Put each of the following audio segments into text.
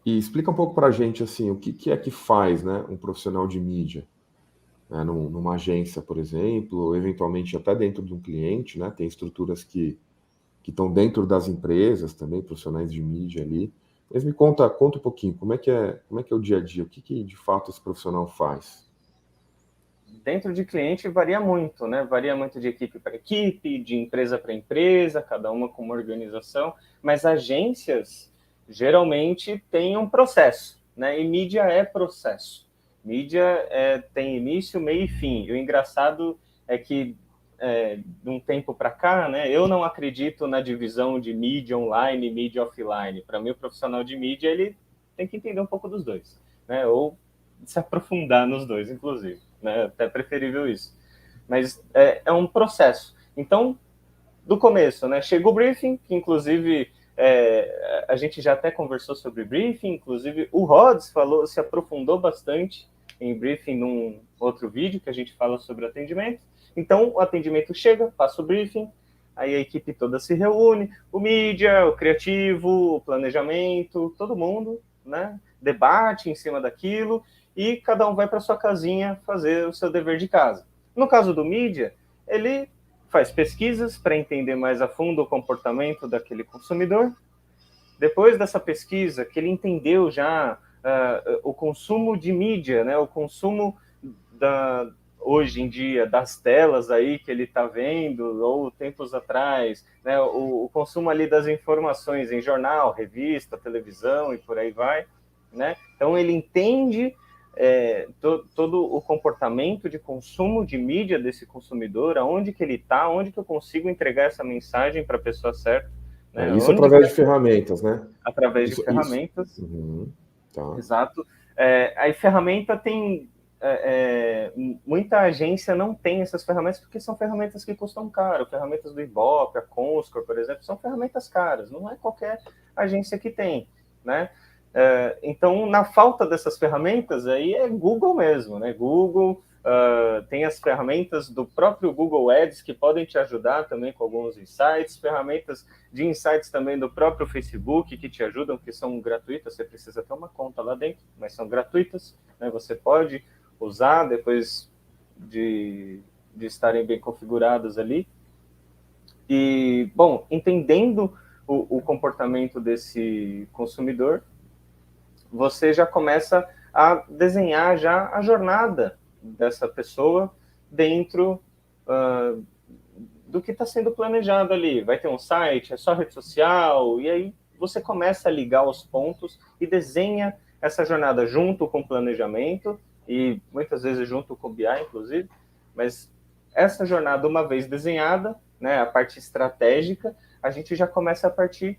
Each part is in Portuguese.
E explica um pouco para a gente assim, o que, que é que faz, né, um profissional de mídia, né, numa agência, por exemplo, ou eventualmente até dentro de um cliente, né? Tem estruturas que estão dentro das empresas também, profissionais de mídia ali. Mas me conta um pouquinho, como é que é o dia a dia? O que, que de fato esse profissional faz? Dentro de cliente varia muito, né? Varia muito de equipe para equipe, de empresa para empresa, cada uma com uma organização, mas agências geralmente têm um processo, né? E mídia é processo. Mídia tem início, meio e fim. E o engraçado é que de um tempo para cá, né? Eu não acredito na divisão de mídia online e mídia offline. Para mim, o profissional de mídia ele tem que entender um pouco dos dois, né? Ou se aprofundar nos dois, inclusive, né? Até preferível isso. Mas é um processo. Então, do começo, né? Chega o briefing, que inclusive a gente já até conversou sobre briefing, inclusive o Rods falou, se aprofundou bastante em briefing num outro vídeo que a gente fala sobre atendimento. Então, o atendimento chega, passa o briefing, aí a equipe toda se reúne, o mídia, o criativo, o planejamento, todo mundo, né? Debate em cima daquilo e cada um vai para sua casinha fazer o seu dever de casa. No caso do mídia, ele faz pesquisas para entender mais a fundo o comportamento daquele consumidor. Depois dessa pesquisa, que ele entendeu já o consumo de mídia, né, o consumo hoje em dia das telas aí que ele está vendo, ou tempos atrás, né, o consumo ali das informações em jornal, revista, televisão e por aí vai, né? Então ele entende todo o comportamento de consumo de mídia desse consumidor, aonde que ele está, onde que eu consigo entregar essa mensagem para a pessoa certa, né? Isso Onde através que de ferramentas, né? através de Isso. ferramentas. Uhum, tá. Exato. Aí ferramenta tem. Muita agência não tem essas ferramentas porque são ferramentas que custam caro. Ferramentas do Ibope, a Comscore, por exemplo, são ferramentas caras. Não é qualquer agência que tem, né? Então, na falta dessas ferramentas, aí é Google mesmo, né? Google, tem as ferramentas do próprio Google Ads que podem te ajudar também com alguns insights, ferramentas de insights também do próprio Facebook que te ajudam, que são gratuitas, você precisa ter uma conta lá dentro, mas são gratuitas, né? Você pode usar depois de estarem bem configuradas ali. E, bom, entendendo o comportamento desse consumidor, você já começa a desenhar já a jornada dessa pessoa dentro do que está sendo planejado ali. Vai ter um site, é só rede social, e aí você começa a ligar os pontos e desenha essa jornada junto com o planejamento e muitas vezes junto com o BI, inclusive, mas essa jornada, uma vez desenhada, né, a parte estratégica, a gente já começa a partir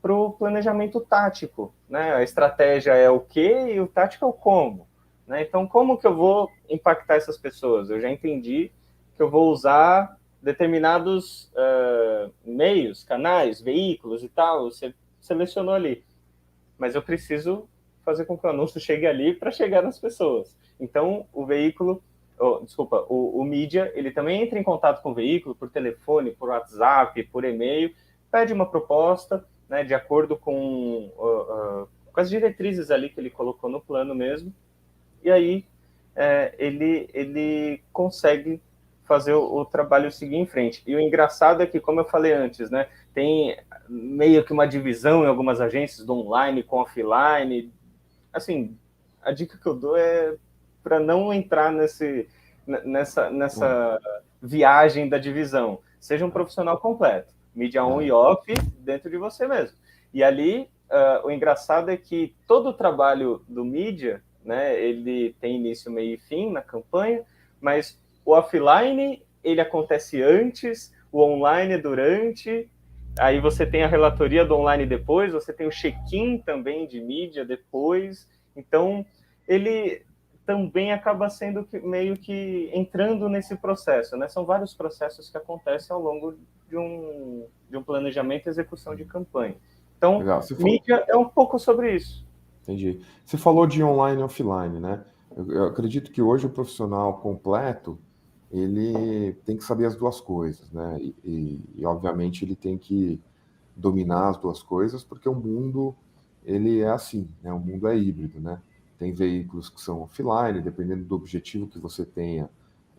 para o planejamento tático, né? A estratégia é o que e o tático é o como, né? Então, como que eu vou impactar essas pessoas? Eu já entendi que eu vou usar determinados meios, canais, veículos e tal, você selecionou ali. Mas eu preciso fazer com que o anúncio chegue ali para chegar nas pessoas. Então, o veículo, desculpa, o mídia, ele também entra em contato com o veículo por telefone, por WhatsApp, por e-mail, pede uma proposta, né, de acordo com as diretrizes ali que ele colocou no plano mesmo, e aí ele consegue fazer o trabalho seguir em frente. E o engraçado é que, como eu falei antes, né, tem meio que uma divisão em algumas agências do online com offline. Assim, a dica que eu dou é para não entrar nessa viagem da divisão. Seja um profissional completo, mídia on e off, dentro de você mesmo. E ali, o engraçado é que todo o trabalho do mídia, né, ele tem início, meio e fim na campanha, mas o offline, ele acontece antes, o online durante, aí você tem a relatoria do online depois, você tem o check-in também de mídia depois, então ele também acaba sendo meio que entrando nesse processo, né? São vários processos que acontecem ao longo de um planejamento e execução de campanha. Então, Legal. mídia é um pouco sobre isso. Entendi. Você falou de online e offline, né? Eu acredito que hoje o profissional completo, ele tem que saber as duas coisas, né? Obviamente, ele tem que dominar as duas coisas, porque o mundo ele é assim, né? O mundo é híbrido, né? Tem veículos que são offline, dependendo do objetivo que você tenha,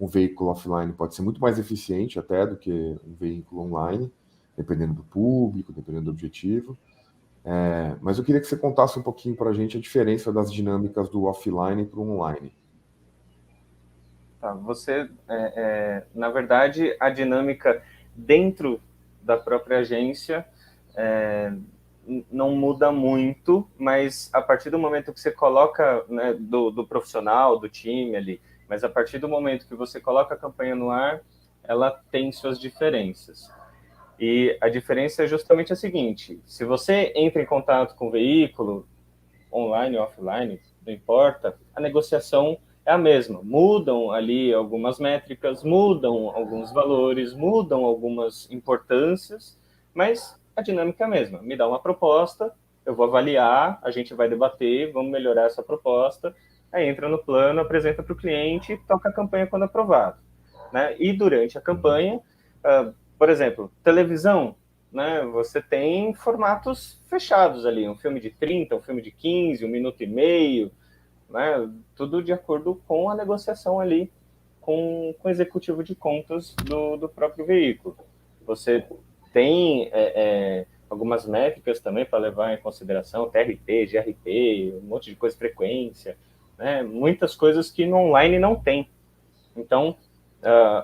um veículo offline pode ser muito mais eficiente até do que um veículo online, dependendo do público, dependendo do objetivo. Mas eu queria que você contasse um pouquinho para a gente a diferença das dinâmicas do offline para o online. Tá, na verdade, a dinâmica dentro da própria agência é, não muda muito, mas a partir do momento que você coloca, né, do profissional, do time ali, mas a partir do momento que você coloca a campanha no ar, ela tem suas diferenças. E a diferença é justamente a seguinte: se você entra em contato com o veículo, online ou offline, não importa, a negociação é a mesma. Mudam ali algumas métricas, mudam alguns valores, mudam algumas importâncias, mas a dinâmica é a mesma. Me dá uma proposta, eu vou avaliar, a gente vai debater, vamos melhorar essa proposta, aí entra no plano, apresenta para o cliente, toca a campanha quando aprovado. Né? E durante a campanha, por exemplo, televisão, né? Você tem formatos fechados ali, um filme de 30, um filme de 15, 1 minuto e meio, né? Tudo de acordo com a negociação ali com o executivo de contas do próprio veículo. Você tem algumas métricas também para levar em consideração, TRT, GRP, um monte de coisa, frequência, né? Muitas coisas que no online não tem. Então,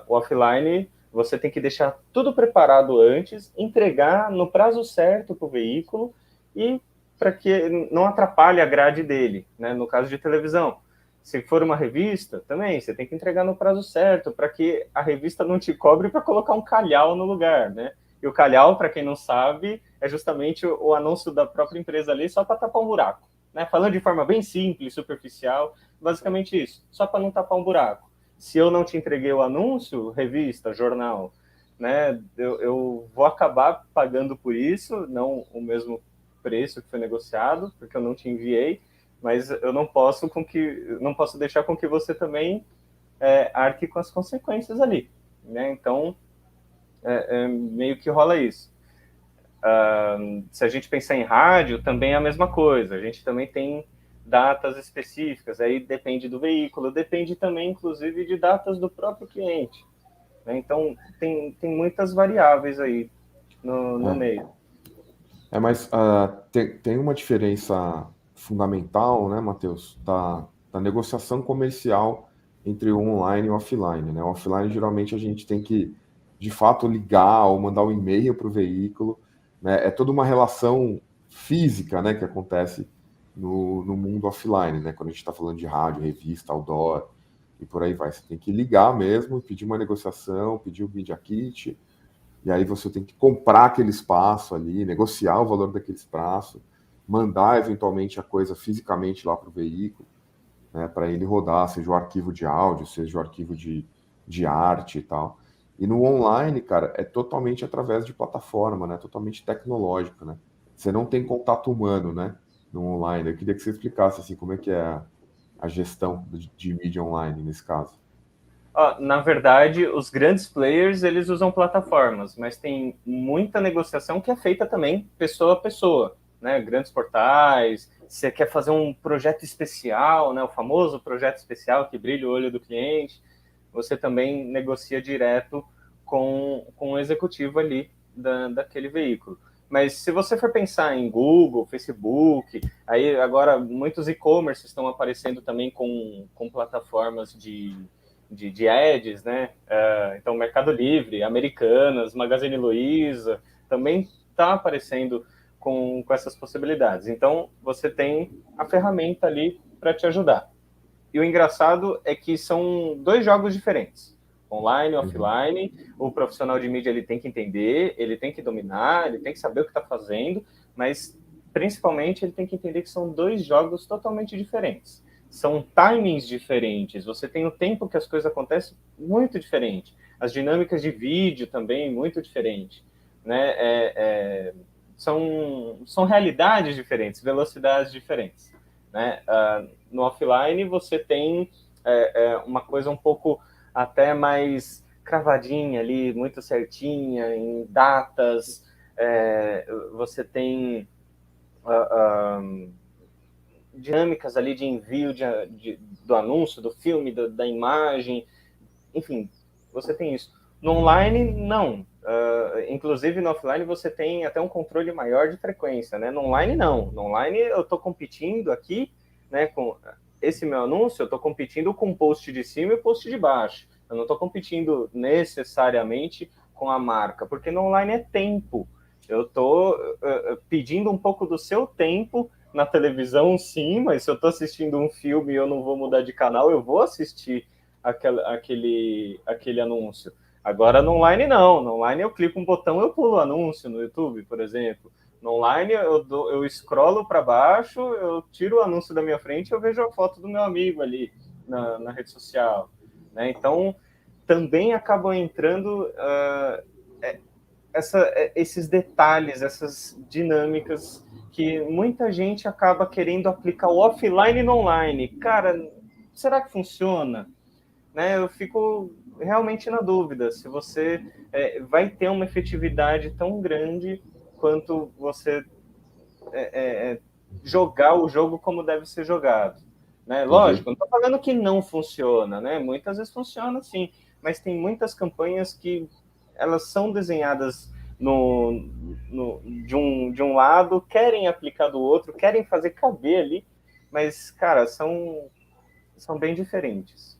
o offline, você tem que deixar tudo preparado antes, entregar no prazo certo para o veículo e para que não atrapalhe a grade dele, né? No caso de televisão. Se for uma revista, também, você tem que entregar no prazo certo, para que a revista não te cobre para colocar um calhau no lugar, né? E o calhau, para quem não sabe, é justamente o anúncio da própria empresa ali, só para tapar um buraco. Né? Falando de forma bem simples, superficial, basicamente isso, só para não tapar um buraco. Se eu não te entreguei o anúncio, revista, jornal, né, eu vou acabar pagando por isso, não o mesmo preço que foi negociado, porque eu não te enviei, mas eu não posso deixar com que você também arque com as consequências ali, né? Então meio que rola isso. Se a gente pensar em rádio, também é a mesma coisa. A gente também tem datas específicas, aí depende do veículo, depende também, inclusive, de datas do próprio cliente. Né? Então, tem muitas variáveis aí no É, meio. mas tem uma diferença fundamental, né, Matheus, da negociação comercial entre o online e o offline, né? O offline, geralmente, a gente tem que, de fato, ligar ou mandar um e-mail para o veículo, né? É toda uma relação física, né, que acontece no mundo offline, né? Quando a gente está falando de rádio, revista, outdoor e por aí vai. Você tem que ligar mesmo, pedir uma negociação, pedir o Media Kit, e aí você tem que comprar aquele espaço ali, negociar o valor daquele espaço, mandar eventualmente a coisa fisicamente lá para o veículo, né, para ele rodar, seja o arquivo de áudio, seja o arquivo de arte e tal. E no online, cara, é totalmente através de plataforma, né? Totalmente tecnológico, né? Você não tem contato humano, né? No online. Eu queria que você explicasse assim como é que é a gestão de mídia online nesse caso. Na verdade, os grandes players, eles usam plataformas, mas tem muita negociação que é feita também pessoa a pessoa, né? Grandes portais, você quer fazer um projeto especial, né? O famoso projeto especial que brilha o olho do cliente, você também negocia direto com o executivo ali daquele veículo. Mas se você for pensar em Google, Facebook, aí agora muitos e-commerce estão aparecendo também com plataformas de ads, né? Então, Mercado Livre, Americanas, Magazine Luiza, também está aparecendo com essas possibilidades. Então, você tem a ferramenta ali para te ajudar. E o engraçado é que são dois jogos diferentes, online e Uhum. offline. O profissional de mídia ele tem que entender, ele tem que dominar, ele tem que saber o que está fazendo, mas principalmente ele tem que entender que são dois jogos totalmente diferentes. São timings diferentes, você tem o tempo que as coisas acontecem muito diferente. As dinâmicas de vídeo também muito diferente. Né? São realidades diferentes, velocidades diferentes. Né? No offline você tem uma coisa um pouco até mais cravadinha ali, muito certinha, em datas, você tem dinâmicas ali de envio do anúncio, do filme, da imagem, enfim, você tem isso. No online, não. Inclusive, no offline, você tem até um controle maior de frequência, né? No online, não. No online, eu estou competindo aqui, né, com esse meu anúncio, eu estou competindo com o post de cima e o post de baixo. Eu não estou competindo necessariamente com a marca, porque no online é tempo. Eu estou pedindo um pouco do seu tempo na televisão, sim, mas se eu estou assistindo um filme e eu não vou mudar de canal, eu vou assistir aquele anúncio. Agora no online não, no online eu clico um botão, eu pulo o anúncio no YouTube, por exemplo. No online eu scrolo para baixo, eu tiro o anúncio da minha frente, eu vejo a foto do meu amigo ali na rede social, né? Então também acabam entrando esses detalhes, essas dinâmicas que muita gente acaba querendo aplicar o offline no online. Cara, será que funciona? Né, eu fico realmente na dúvida se você vai ter uma efetividade tão grande quanto você jogar o jogo como deve ser jogado. Né? Entendi. Lógico, não estou falando que não funciona, né? Muitas vezes funciona sim, mas tem muitas campanhas que elas são desenhadas de um lado, querem aplicar do outro, querem fazer caber ali, mas, cara, são bem diferentes.